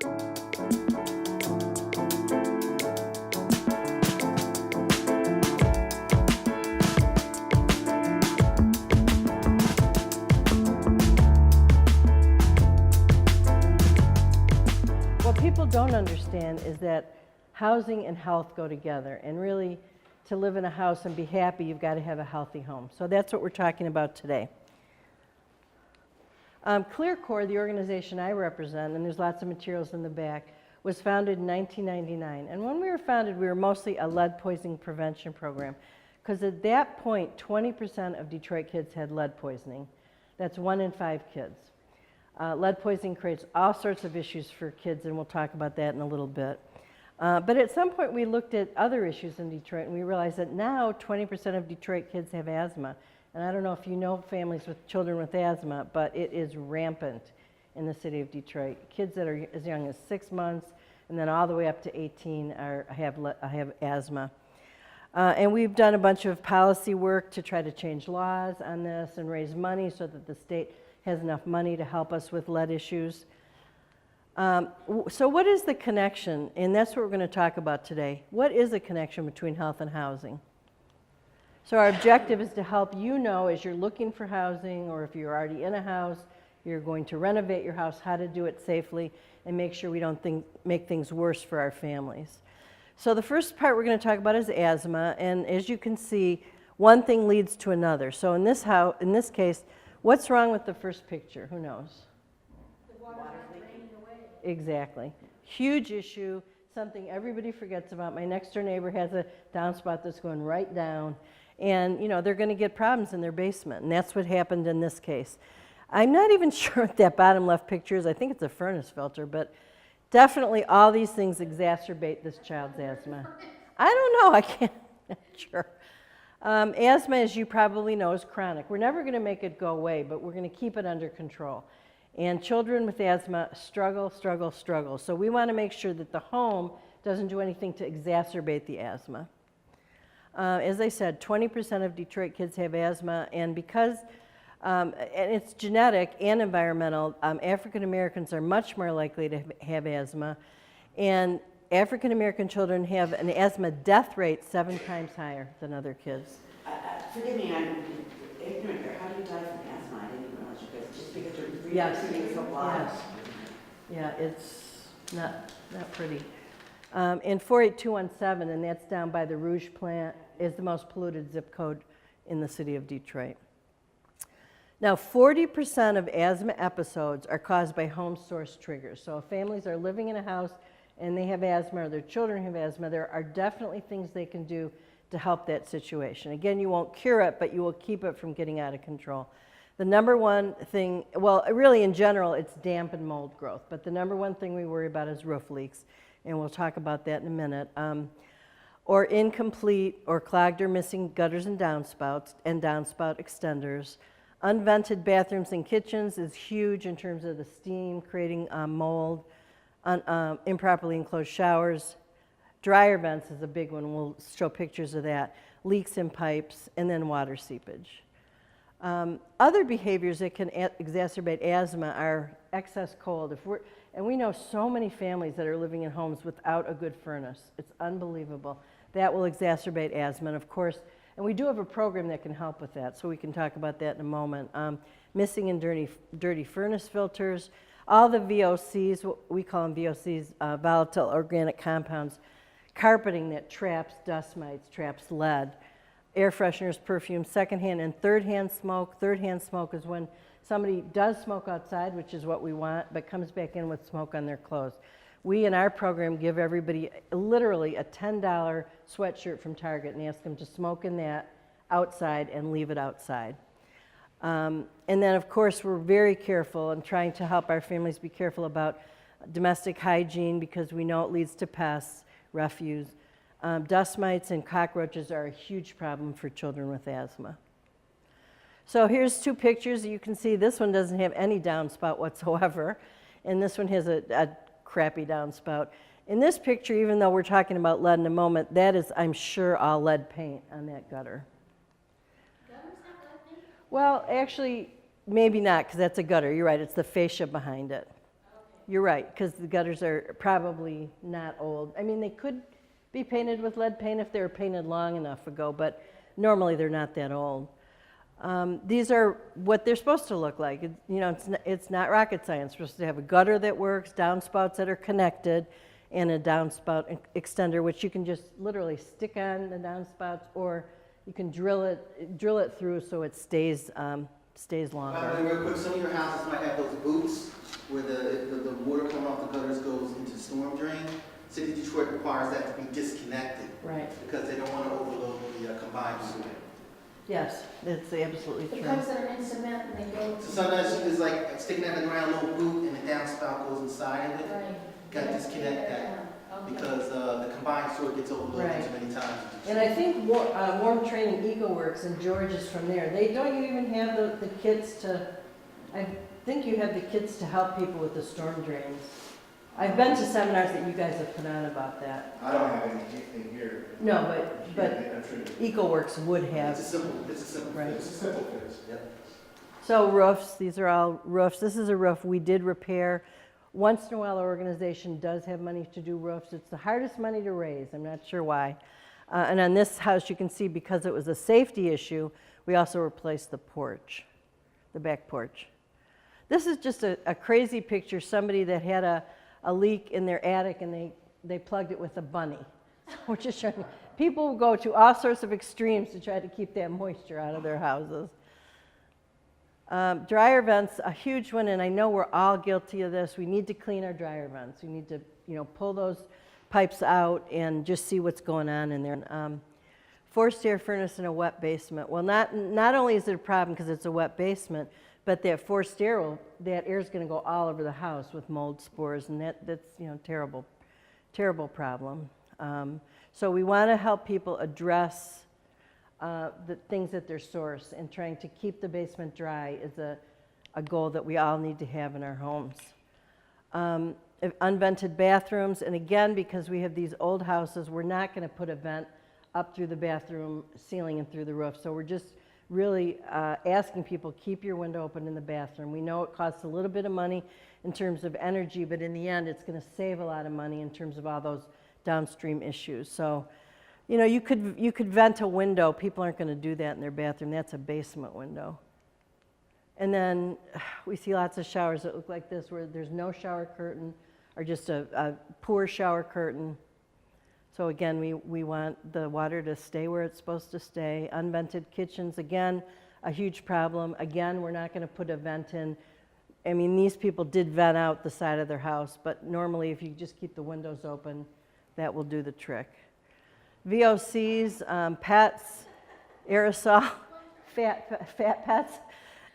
What people don't understand is that housing and health go together, and really to live in a house and be happy, you've got to have a healthy home. So that's what we're talking about today. CLEARCorps, the organization I represent, and there's lots of materials in the back, was founded in 1999. And when we were founded, we were mostly a lead poisoning prevention program, because at that point, 20% of Detroit kids had lead poisoning. That's 1 in 5 kids. Lead poisoning creates all sorts of issues for kids, and we'll talk about that in a little bit. But at some point, we looked at other issues in Detroit, and we realized that now 20% of Detroit kids have asthma. And I don't know if you know families with children with asthma, but it is rampant in the city of Detroit. Kids that are as young as 6 months and then all the way up to 18 have asthma. And we've done a bunch of policy work to try to change laws on this and raise money so that the state has enough money to help us with lead issues. So what is the connection? And that's what we're going to talk about today. What is the connection between health and housing? So our objective is to help you know as you're looking for housing, or if you're already in a house, you're going to renovate your house, how to do it safely and make sure we don't make things worse for our families. So the first part we're going to talk about is asthma, and as you can see, one thing leads to another. So in this case, what's wrong with the first picture? Who knows? The water's draining away. Exactly. Huge issue, something everybody forgets about. My next door neighbor has a downspout that's going right down, and you know they're going to get problems in their basement, and that's what happened in this case. I'm not even sure what that bottom left picture is. I think it's a furnace filter, but definitely all these things exacerbate this child's asthma. I don't know, I can't, not sure. Asthma, as you probably know, is chronic. We're never going to make it go away, but we're going to keep it under control. And children with asthma struggle. So we want to make sure that the home doesn't do anything to exacerbate the asthma. As I said, 20% of Detroit kids have asthma, and because and it's genetic and environmental, African Americans are much more likely to have asthma, and African American children have an asthma death rate 7 times higher than other kids. Forgive me, I'm ignorant here. How do you die from asthma? I didn't even realize you guys, just because you're breathing Yes. so loud. Yes. Yeah, it's not pretty. And 48217, and that's down by the Rouge plant, is the most polluted zip code in the city of Detroit. Now, 40% of asthma episodes are caused by home source triggers. So if families are living in a house and they have asthma, or their children have asthma, there are definitely things they can do to help that situation. Again, you won't cure it, but you will keep it from getting out of control. The number one thing, well, really in general, it's damp and mold growth, but the number one thing we worry about is roof leaks, and we'll talk about that in a minute. Or incomplete or clogged or missing gutters and downspouts and downspout extenders. Unvented bathrooms and kitchens is huge in terms of the steam creating mold. Improperly enclosed showers. Dryer vents is a big one. We'll show pictures of that. Leaks in pipes, and then water seepage. Other behaviors that can exacerbate asthma are excess cold. And we know so many families that are living in homes without a good furnace. It's unbelievable. That will exacerbate asthma, and of course, and we do have a program that can help with that, so we can talk about that in a moment. Missing and dirty furnace filters, all the VOCs, what we call them VOCs, volatile organic compounds, carpeting that traps dust mites, traps lead, air fresheners, perfumes, secondhand and third-hand smoke. Third-hand smoke is when somebody does smoke outside, which is what we want, but comes back in with smoke on their clothes. We, in our program, give everybody literally a $10 sweatshirt from Target and ask them to smoke in that outside and leave it outside. And then, of course, we're very careful and trying to help our families be careful about domestic hygiene because we know it leads to pests, refuse. Dust mites and cockroaches are a huge problem for children with asthma. So here's 2 pictures. You can see this one doesn't have any downspout whatsoever, and this one has a crappy downspout. In this picture, even though we're talking about lead in a moment, that is, I'm sure, all lead paint on that gutter. Gutters have lead paint? Well, actually, maybe not, because that's a gutter. You're right, it's the fascia behind it. Okay. you're right, because the gutters are probably not old. I mean, they could be painted with lead paint if they were painted long enough ago, but normally they're not that old. These are what they're supposed to look like. It's not rocket science. We're supposed to have a gutter that works, downspouts that are connected, and a downspout extender, which you can just literally stick on the downspouts, or you can drill it through so it stays By longer. the way, real quick, some of your houses might have those boots where the water coming off the gutters goes into the storm drain. City of Detroit requires that to be disconnected Right. because they don't want to overload the combined sewer. Yes, that's absolutely The true. pipes that are in cement and they go. So sometimes it's like sticking that in around a little boot and the downspout goes inside of it. Right. Got to disconnect that Okay. because the combined sewer gets overloaded Right. too many times. And I think Warm Training EcoWorks and George is from there. Don't you even have the kits to, I think you have the kits to help people with the storm drains. I've been to seminars that you guys have put on about that. I don't have anything here. No, but I'm sure EcoWorks would have. It's a simple Right. fix. it's a simple fix. Yep. So roofs, these are all roofs. This is a roof we did repair. Once in a while, our organization does have money to do roofs. It's the hardest money to raise. I'm not sure why. And on this house, you can see because it was a safety issue, we also replaced the porch, the back porch. This is just a crazy picture. Somebody that had a leak in their attic and they plugged it with a bunny. We're just showing you. People go to all sorts of extremes to try to keep that moisture out of their houses. Dryer vents, a huge one, and I know we're all guilty of this. We need to clean our dryer vents. We need to, pull those pipes out and just see what's going on in there. Forced air furnace in a wet basement. Well, not only is it a problem because it's a wet basement, but that forced air, that air is going to go all over the house with mold spores, and that's terrible, terrible problem. So we want to help people address the things at their source, and trying to keep the basement dry is a goal that we all need to have in our homes. Unvented bathrooms, and again, because we have these old houses, we're not going to put a vent up through the bathroom ceiling and through the roof. So we're just really asking people, keep your window open in the bathroom. We know it costs a little bit of money in terms of energy, but in the end, it's going to save a lot of money in terms of all those downstream issues. So, you could vent a window. People aren't going to do that in their bathroom. That's a basement window. And then we see lots of showers that look like this, where there's no shower curtain or just a poor shower curtain. So again, we want the water to stay where it's supposed to stay. Unvented kitchens, again, a huge problem. Again, we're not going to put a vent in. I mean, these people did vent out the side of their house, but normally if you just keep the windows open, that will do the trick. VOCs, pets, aerosol, fat pets,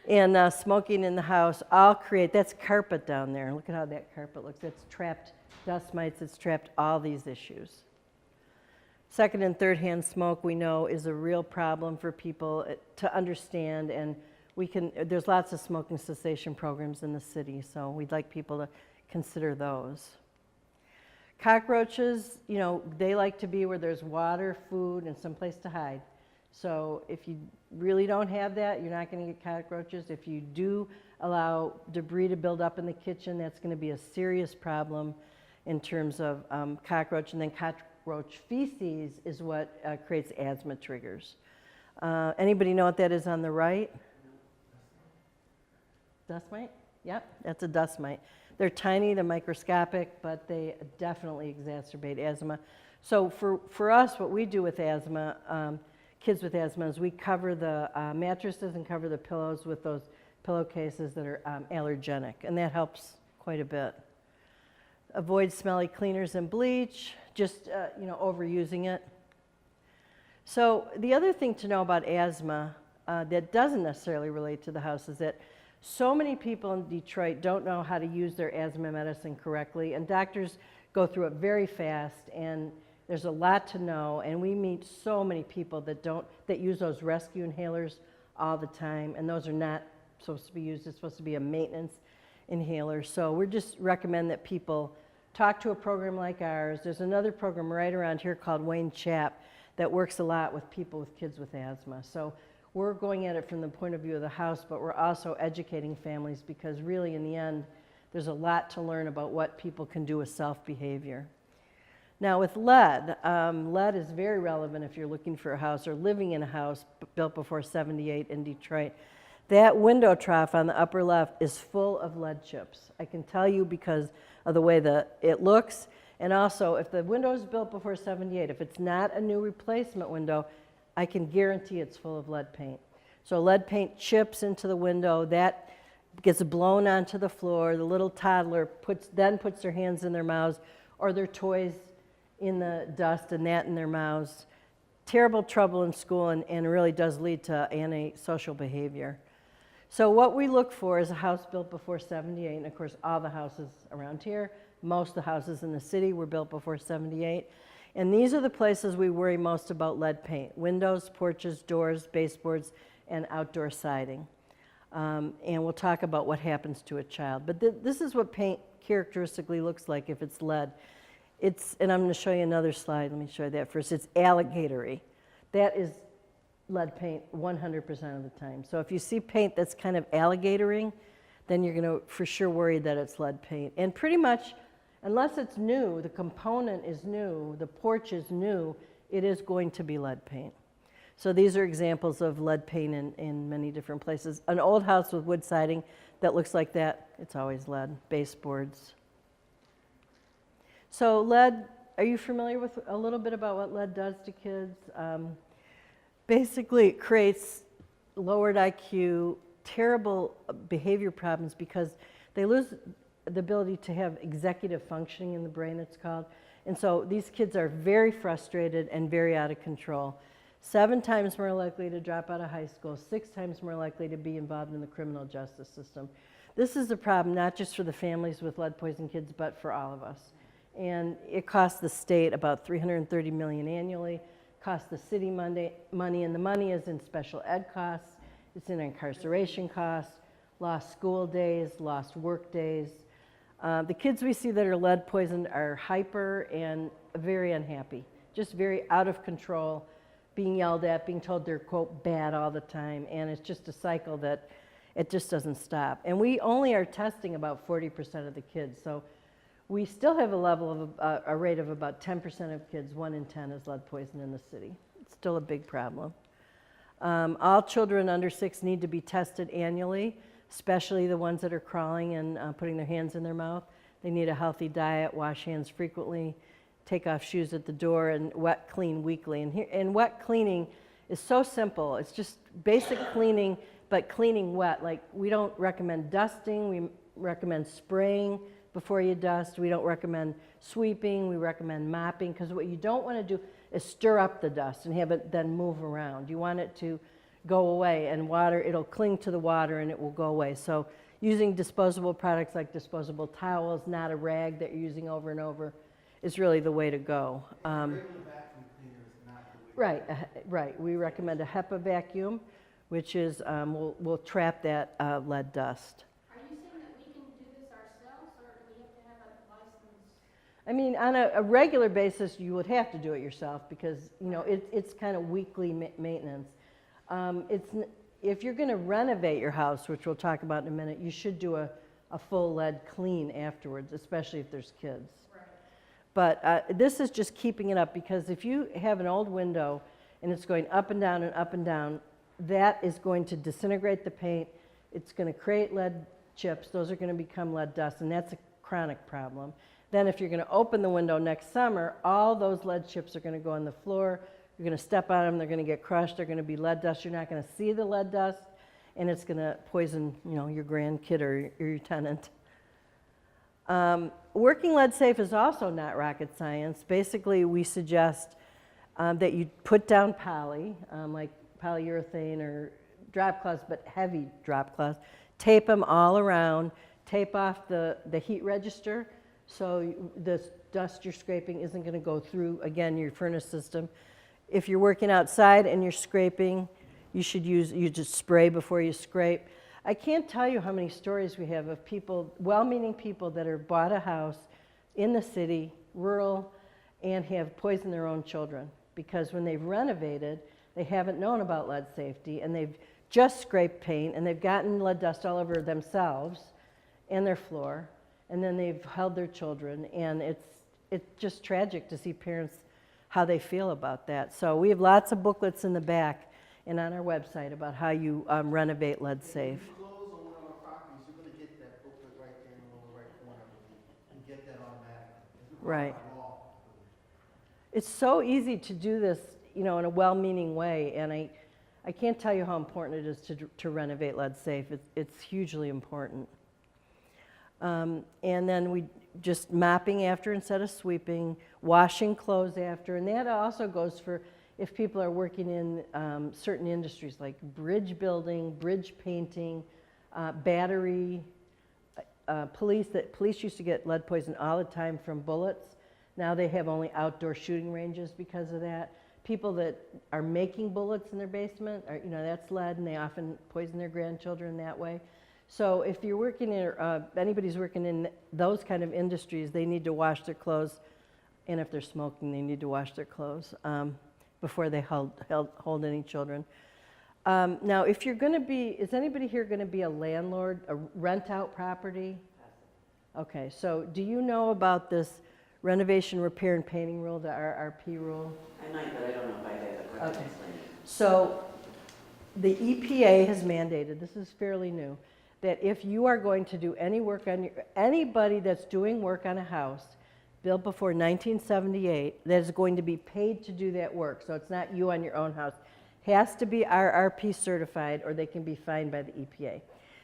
and smoking in the house all create, that's carpet down there. Look at how that carpet looks. It's trapped dust mites, it's trapped all these issues. Second and third hand smoke, we know, is a real problem for people to understand, and there's lots of smoking cessation programs in the city, so we'd like people to consider those. Cockroaches, they like to be where there's water, food, and some place to hide. So if you really don't have that, you're not going to get cockroaches. If you do allow debris to build up in the kitchen, that's going to be a serious problem in terms of cockroach. And then cockroach feces is what creates asthma triggers. Anybody know what that is on the right? Dust mite? Yep, that's a dust mite. They're tiny, they're microscopic, but they definitely exacerbate asthma. So for us, what we do with asthma, kids with asthma, is we cover the mattresses and cover the pillows with those pillowcases that are allergenic, and that helps quite a bit. Avoid smelly cleaners and bleach, just overusing it. So the other thing to know about asthma that doesn't necessarily relate to the house is that so many people in Detroit don't know how to use their asthma medicine correctly, and doctors go through it very fast, and there's a lot to know, and we meet so many people that use those rescue inhalers all the time, and those are not supposed to be used. It's supposed to be a maintenance inhaler. So we just recommend that people talk to a program like ours. There's another program right around here called Wayne Chap that works a lot with people with kids with asthma. So we're going at it from the point of view of the house, but we're also educating families, because really in the end, There's a lot to learn about what people can do with self-behavior. Now with lead, lead is very relevant if you're looking for a house or living in a house built before '78 in Detroit. That window trough on the upper left is full of lead chips. I can tell you because of the way it looks, and also if the window is built before '78, if it's not a new replacement window, I can guarantee it's full of lead paint. So lead paint chips into the window, that gets blown onto the floor, the little toddler then puts their hands in their mouths or their toys in the dust and that in their mouths. Terrible trouble in school and really does lead to antisocial behavior. So what we look for is a house built before '78, and of course all the houses around here, most of the houses in the city were built before '78. And these are the places we worry most about lead paint: windows, porches, doors, baseboards, and outdoor siding. And we'll talk about what happens to a child. But this is what paint characteristically looks like if it's lead. And I'm going to show you another slide. Let me show you that first. It's alligatory. That is lead paint 100% of the time. So if you see paint that's kind of alligatoring, then you're going to for sure worry that it's lead paint. And pretty much, unless it's new, the component is new, the porch is new, it is going to be lead paint. So these are examples of lead paint in many different places. An old house with wood siding that looks like that, it's always lead. Baseboards. So lead, are you familiar with a little bit about what lead does to kids? Basically, it creates lowered IQ, terrible behavior problems because they lose the ability to have executive functioning in the brain, it's called. And so these kids are very frustrated and very out of control. 7 times more likely to drop out of high school, 6 times more likely to be involved in the criminal justice system. This is a problem not just for the families with lead-poisoned kids, but for all of us. And it costs the state about $330 million annually, costs the city money, and the money is in special ed costs, it's in incarceration costs, lost school days, lost work days. The kids we see that are lead poisoned are hyper and very unhappy, just very out of control, being yelled at, being told they're, quote, bad all the time, and it's just a cycle that it just doesn't stop. And we only are testing about 40% of the kids, so we still have a level of a rate of about 10% of kids, 1 in 10 is lead poisoned in the city. It's still a big problem. All children under 6 need to be tested annually, especially the ones that are crawling and putting their hands in their mouth. They need a healthy diet, wash hands frequently, take off shoes at the door, and wet clean weekly. And wet cleaning is so simple. It's just basic cleaning, but cleaning wet. Like, we don't recommend dusting, we recommend spraying before you dust. We don't recommend sweeping, we recommend mopping, because what you don't want to do is stir up the dust and have it then move around. You want it to go away, and it'll cling to the water and it will go away. So using disposable products like disposable towels, not a rag that you're using over and over, is really the way to go. Right. We recommend a HEPA vacuum, which is, will trap that lead dust. Are you saying that we can do this ourselves, or do we have to have a license? I mean, on a regular basis, you would have to do it yourself because, you know, it's kind of weekly maintenance. If you're going to renovate your house, which we'll talk about in a minute, you should do a full lead clean afterwards, especially if there's kids. Right. But this is just keeping it up, because if you have an old window and it's going up and down and up and down, that is going to disintegrate the paint. It's going to create lead chips. Those are going to become lead dust, and that's a chronic problem. Then if you're going to open the window next summer, all those lead chips are going to go on the floor. You're going to step on them, they're going to get crushed, they're going to be lead dust. You're not going to see the lead dust, and it's going to poison, you know, your grandkid or your tenant. Working lead safe is also not rocket science. Basically, we suggest that you put down poly, like polyurethane or drop cloths, but heavy drop cloths. Tape them all around. Tape off the heat register, so the dust you're scraping isn't going to go through, again, your furnace system. If you're working outside and you're scraping, you just spray before you scrape. I can't tell you how many stories we have of people, well-meaning people, that have bought a house in the city, rural, and have poisoned their own children because when they've renovated, they haven't known about lead safety, and they've just scraped paint, and they've gotten lead dust all over themselves and their floor, and then they've held their children, and it's just tragic to see parents, how they feel about that. So we have lots of booklets in the back and on our website about how you renovate lead safe. If you close on one of our properties, you're gonna get that booklet right there in the lower right corner, I believe. You get that automatically. It's required Right. by law. It's so easy to do this, you know, in a well-meaning way, and I can't tell you how important it is to renovate lead safe. It's hugely important. And then we just mopping after instead of sweeping, washing clothes after, and that also goes for if people are working in certain industries like bridge building, bridge painting, battery, police used to get lead poison all the time from bullets. Now they have only outdoor shooting ranges because of that. People that are making bullets in their basement, are, you know, that's lead, and they often poison their grandchildren that way. So if you're working in, anybody's working in those kind of industries, they need to wash their clothes, and if they're smoking, they need to wash their clothes before they hold any children. Now, if you're going to be, is anybody here going to be a landlord, a rent out property? Okay, so do you know about this renovation, repair, and painting rule, the RRP rule? I might, but I don't know if I did, but go ahead and explain it. So the EPA has mandated, this is fairly new, that if you are going to do any work on anybody that's doing work on a house built before 1978 that is going to be paid to do that work, so it's not you on your own house, has to be RRP certified or they can be fined by the EPA.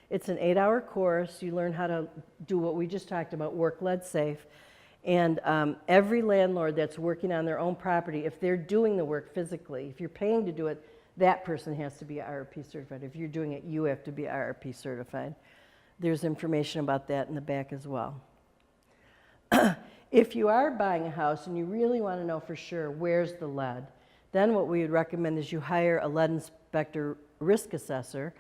It's an 8-hour course. You learn how to do what we just talked about, work lead safe. And every landlord that's working on their own property, if they're doing the work physically, if you're paying to do it, that person has to be RRP certified. If you're doing it, you have to be RRP certified. There's information about that in the back as well. If you are buying a house and you really want to know for sure where's the lead, then what we would recommend is you hire a lead inspector risk assessor,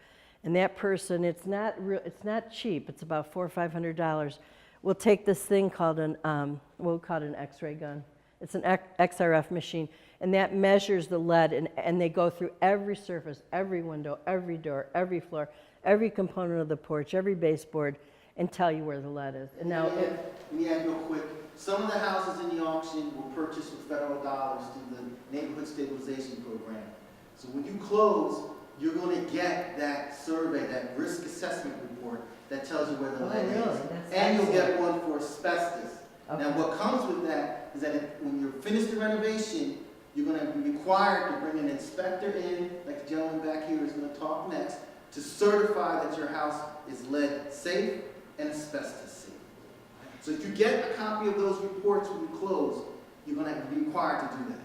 and that person, it's not cheap, it's about $400 or $500. We'll take this thing called we'll call it an X-ray gun. It's an XRF machine, and that measures the lead, and they go through every surface, every window, every door, every floor, every component of the porch, every baseboard, and tell you where the lead is. And now, Let me add real quick. Some of the houses in the auction were purchased with federal dollars through the Neighborhood Stabilization Program. So when you close, you're going to get that survey, that risk assessment report that tells you where the lead is. That's And you'll excellent. get one for asbestos. Okay. Now what comes with that is that when you're finished the renovation, you're going to be required to bring an inspector in, like the gentleman back here is going to talk next, to certify that your house is lead safe and asbestos safe. So if you get a copy of those reports when you close, you're going to be required to do that.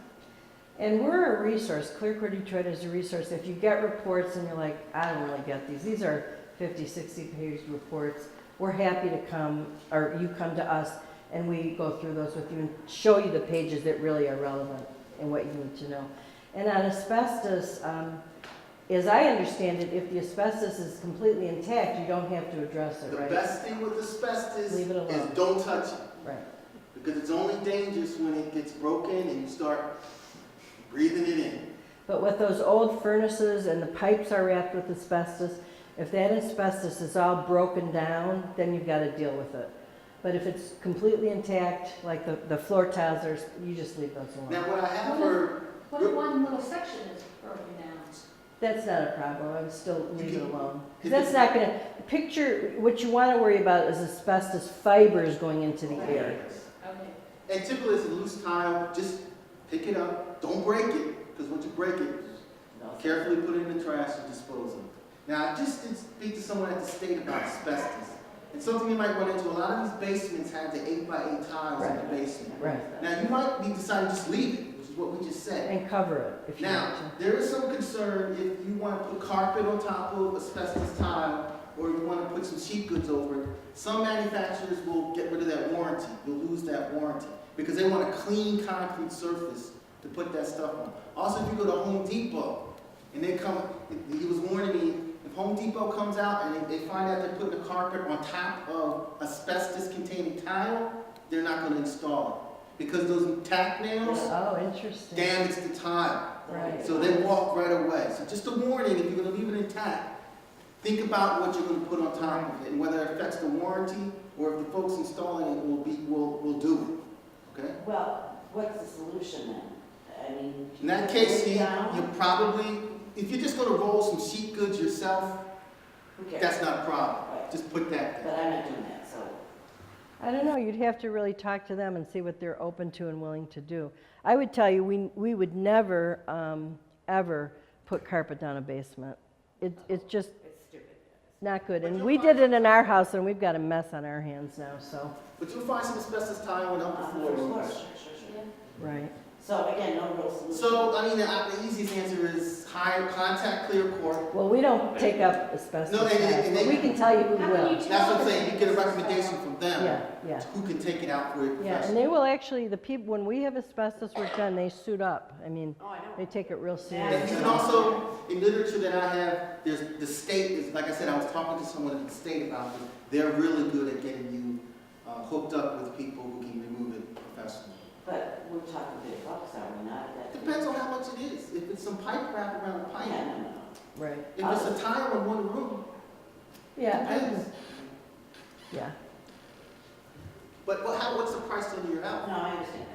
And we're a resource. CLEARCorps Detroit is a resource. If you get reports and you're like, I don't really get these. These are 50, 60 page reports. We're happy to come, or you come to us, and we go through those with you and show you the pages that really are relevant and what you need to know. And on asbestos, as I understand it, if the asbestos is completely intact, you don't have to address it, The right? best thing with asbestos Leave it alone. is don't touch it. Right. Because it's only dangerous when it gets broken and you start breathing it in. But with those old furnaces and the pipes are wrapped with asbestos, if that asbestos is all broken down, then you've got to deal with it. But if it's completely intact, like the floor tiles, you just leave those alone. Now what I have heard, What if one little section is broken down? That's not a problem. I would still leave it can- alone. Because that's not going to, picture, what you want to worry about is asbestos fibers going into the air. Okay. and typically it's a loose tile, just pick it up, don't break it, because once you break it, carefully put it in the trash and dispose of it. Now, I just did speak to someone at the state about asbestos. And something you might run into, a lot of these basements have the 8x8 tiles in the basement. Right. Now, you might be deciding to just leave it, which is what we just said. And cover it if you Now, want to. there is some concern if you want to put carpet on top of asbestos tile, or you want to put some sheet goods over it. Some manufacturers will get rid of that warranty. You'll lose that warranty because they want a clean concrete surface to put that stuff on. Also, if you go to Home Depot and they come, he was warning me, if Home Depot comes out and they find out they're putting a carpet on top of asbestos-containing tile, they're not going to install it because those tack nails Oh, interesting. damage the tile. Right. So they walk right away. So just a warning, if you're going to leave it intact, think about what you're going to put on top of it and whether it affects the warranty or if the folks installing it will do it, okay? Well, what's the solution then? I mean. In that you case, put it you down? probably, if you're just gonna roll some sheet goods yourself, Who cares? that's not a problem. Right. Just put that But there. I'm not doing that, so. I don't know, you'd have to really talk to them and see what they're open to and willing to do. I would tell you, we would never, ever put carpet down a basement. It's just It's stupid. not good. And we did it in our house, and we've got a mess on our hands now, so. But you'll find some asbestos tile and upper On the floor first floor, rooms. sure. Right. So again, no real solution. So, I mean, the easiest answer is contact CLEARCorps. Well, we don't take up asbestos, No, and tax, but they- we can tell you who How can will. you That's what I'm saying, you get a tell? recommendation from them. Yeah. Who can take it out for it Yeah, and professionally. they will actually, the people, when we have asbestos work done, they suit up. I mean, Oh, I know. they take it real And seriously. also, in literature that I have, there's, the state is, like I said, I was talking to someone at the state about this. They're really good at getting you hooked up with people who can remove it professionally. But we're talking big bucks, are we not? Depends on how much it is. If it's some pipe wrap around a Yeah, pipe, no. Right. if it's a tile in one room, Yeah, depends. yeah. But what's the price on your house? No, I understand.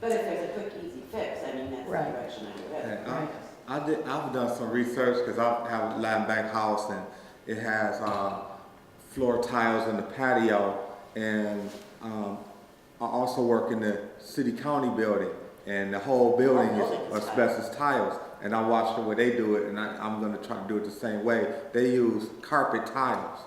But if there's a quick, easy fix, I mean, that's the Right. direction I would head. Right. I've done some research because I have a land bank house and it has floor tiles in the patio, and I also work in the city county building, and the whole building Oh, is building is asbestos tiles. And I watched the way they do it, and I'm going to try to do it the same way. They use carpet tiles.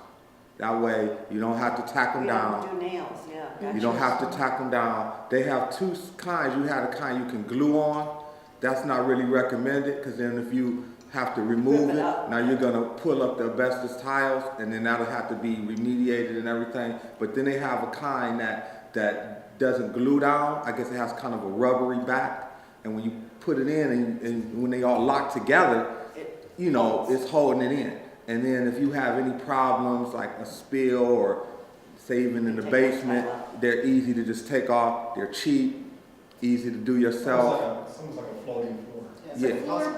That way you don't have to tack them down. do nails, yeah. You don't have to tack them down. They have two kinds. You have a kind you can glue on. That's not really recommended, because then if you have to remove Rip it it, up. now you're gonna pull up the asbestos tiles, and then that'll have to be remediated and everything. But then they have a kind that doesn't glue down. I guess it has kind of a rubbery back, and when you put it in and when they all lock together, you know, it's holding it in. And then if you have any problems like a spill or say even in the Take that basement, tile out. they're easy to just take off. They're cheap, easy to do yourself. It's almost like a floating floor. Yeah,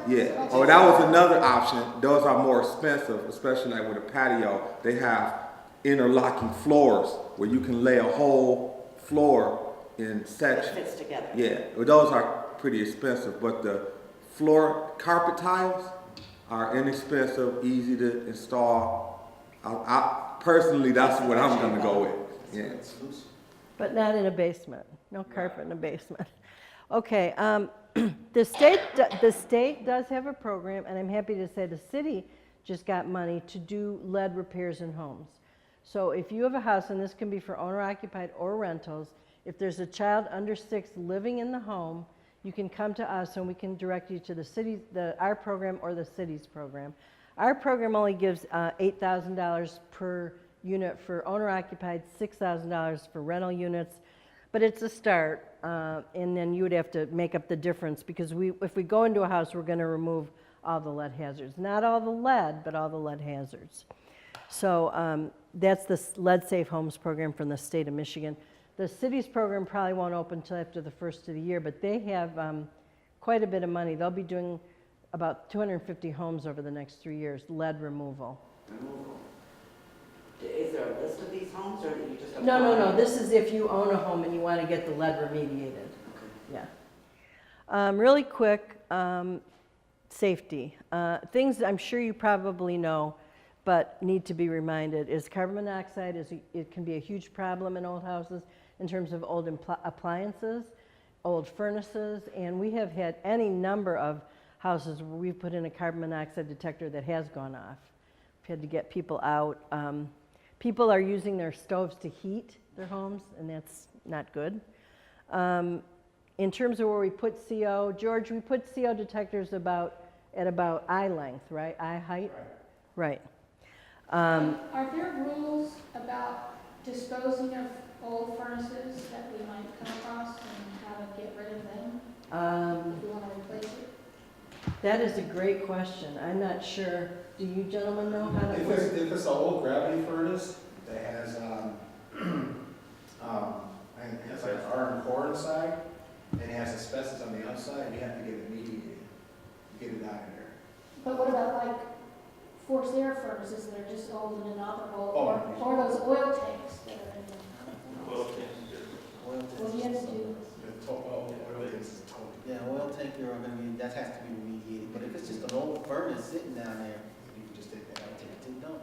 yeah. Oh, that was another option. Those are more expensive, especially like with a patio. They have interlocking floors where you can lay a whole floor in It sections. fits together. Yeah, well, those are pretty expensive, but the floor carpet tiles are inexpensive, easy to install. I personally, that's what I'm gonna go with. Yeah. But not in a basement. No carpet in a basement. Okay, the state does have a program, and I'm happy to say the city just got money to do lead repairs in homes. So if you have a house, and this can be for owner-occupied or rentals, if there's a child under 6 living in the home, you can come to us and we can direct you to the city, our program or the city's program. Our program only gives $8,000 per unit for owner-occupied, $6,000 for rental units, but it's a start, and then you would have to make up the difference, because if we go into a house, we're going to remove all the lead hazards. Not all the lead, but all the lead hazards. So that's the Lead Safe Homes program from the state of Michigan. The city's program probably won't open until after the first of the year, but they have quite a bit of money. They'll be doing about 250 homes over the next 3 years, lead removal. Removal. Is there a list of these homes, or do you just? No, this is if you own a home and you want to get the lead remediated. Okay. Yeah. Really quick, safety. Things I'm sure you probably know, but need to be reminded, is carbon monoxide. It can be a huge problem in old houses in terms of old appliances, old furnaces, and we have had any number of houses where we've put in a carbon monoxide detector that has gone off. We've had to get people out. People are using their stoves to heat their homes, and that's not good. In terms of where we put CO, George, we put CO detectors at about eye length, right? Eye height? Right. Are there rules about disposing of old furnaces that we might come across and how to get rid of them if we want to replace it? That is a great question. I'm not sure. Do you gentlemen know how to? If it's an old gravity furnace that has, it's like iron core inside, and it has asbestos on the outside, you have to get it mediated, get it out of there. But what about like forced air furnaces that are just old and inoperable, Oh. or those oil tanks that are in there. Oil What do you have to do? Yeah, oil tank, you're gonna be, that has to be remediated, but if it's just an old furnace sitting down there, you can just take that out, take it to the dump.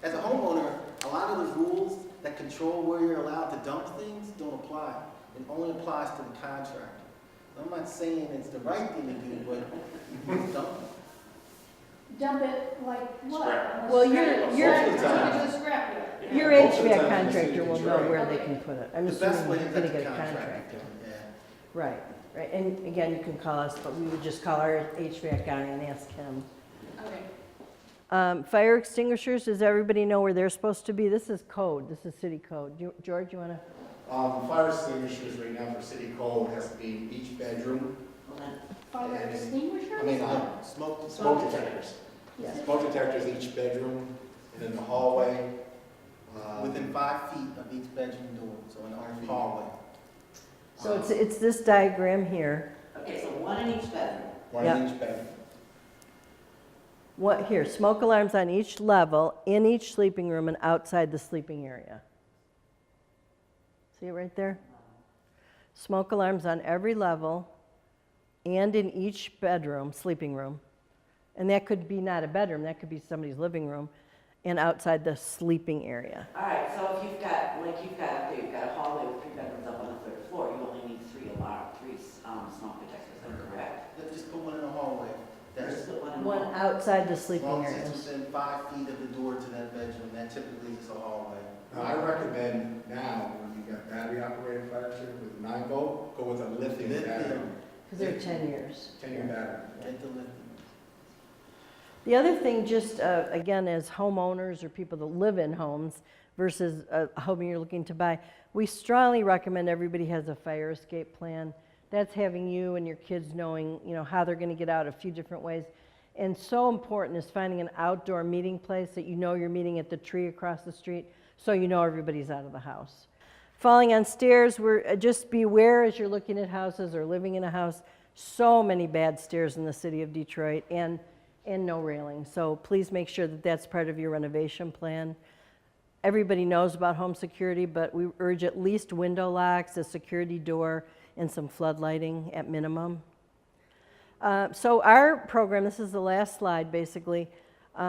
As a homeowner, a lot of the rules that control where you're allowed to dump things don't apply. It only applies to the contractor. I'm not saying it's the right thing to do, but you just dump it. Dump it like what? Well, Scrap- you're- Take it to the scrapyard. Your Most of the HVAC time, contractor will know where they Okay. can put it. I'm The best assuming way you're is gonna that the get a contractor, contractor. yeah. Right, right, and again, you can call us, but we would just call our HVAC guy and ask him. Okay. Fire extinguishers, does everybody know where they're supposed to be? This is code, this is city code. George, you wanna? Fire extinguishers right now for city code has to be in each bedroom. Fire And- extinguishers? I mean, Smoke smoke detectors. Yes. Smoke detectors each bedroom, and in the hallway. within 5 feet of each bedroom door, so in our hallway. So it's this diagram here. Okay, so one in each bedroom. One Yeah. in each bedroom. What, here, smoke alarms on each level, in each sleeping room and outside the sleeping area. See it right there? Smoke alarms on every level and in each bedroom, sleeping room. And that could be not a bedroom, that could be somebody's living room, and outside the sleeping area. All right, so if you've got, like you've got up there, you've got a hallway with 3 bedrooms up on the 3rd floor, you only need 3 smoke detectors, is that correct? Let's just put one in the hallway. That's, Just put one in One one. outside the as sleeping long as it's areas. within 5 feet of the door to that bedroom, that typically is a hallway. Now, I recommend now, when you got battery operated fire extinguisher with 9 volt, go with a lithium battery. Lithium, Because they're 10 years. 10-year battery. get the lithium. The other thing, just again, as homeowners or people that live in homes versus a home you're looking to buy, we strongly recommend everybody has a fire escape plan. That's having you and your kids knowing, how they're going to get out a few different ways. And so important is finding an outdoor meeting place that you know you're meeting at the tree across the street, so you know everybody's out of the house. Falling on stairs, just beware as you're looking at houses or living in a house. So many bad stairs in the city of Detroit, and no railing. So please make sure that that's part of your renovation plan. Everybody knows about home security, but we urge at least window locks, a security door, and some flood lighting at minimum. So our program, this is the last slide basically,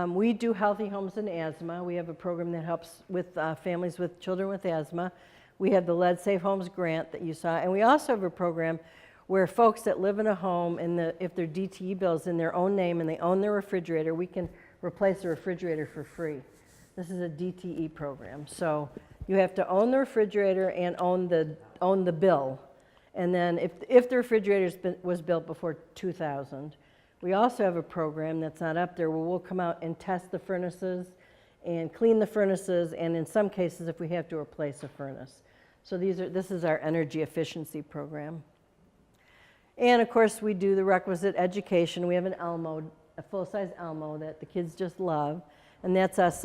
we do healthy homes and asthma. We have a program that helps with families with children with asthma. We have the Lead Safe Homes grant that you saw, and we also have a program where folks that live in a home, and if their DTE bill is in their own name and they own their refrigerator, we can replace the refrigerator for free. This is a DTE program. So you have to own the refrigerator and own the bill. And then if the refrigerator was built before 2000, we also have a program that's not up there where we'll come out and test the furnaces and clean the furnaces, and in some cases if we have to replace a furnace. So this is our energy efficiency program. And of course, we do the requisite education. We have an Elmo, a full-size Elmo that the kids just love, and that's us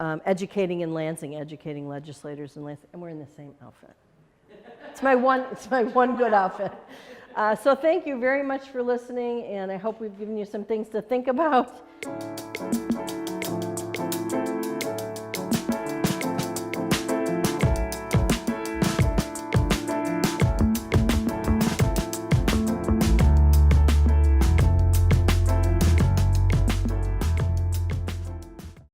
educating in Lansing, educating legislators in Lansing, and we're in the same outfit. It's my one good outfit. So thank you very much for listening, and I hope we've given you some things to think about.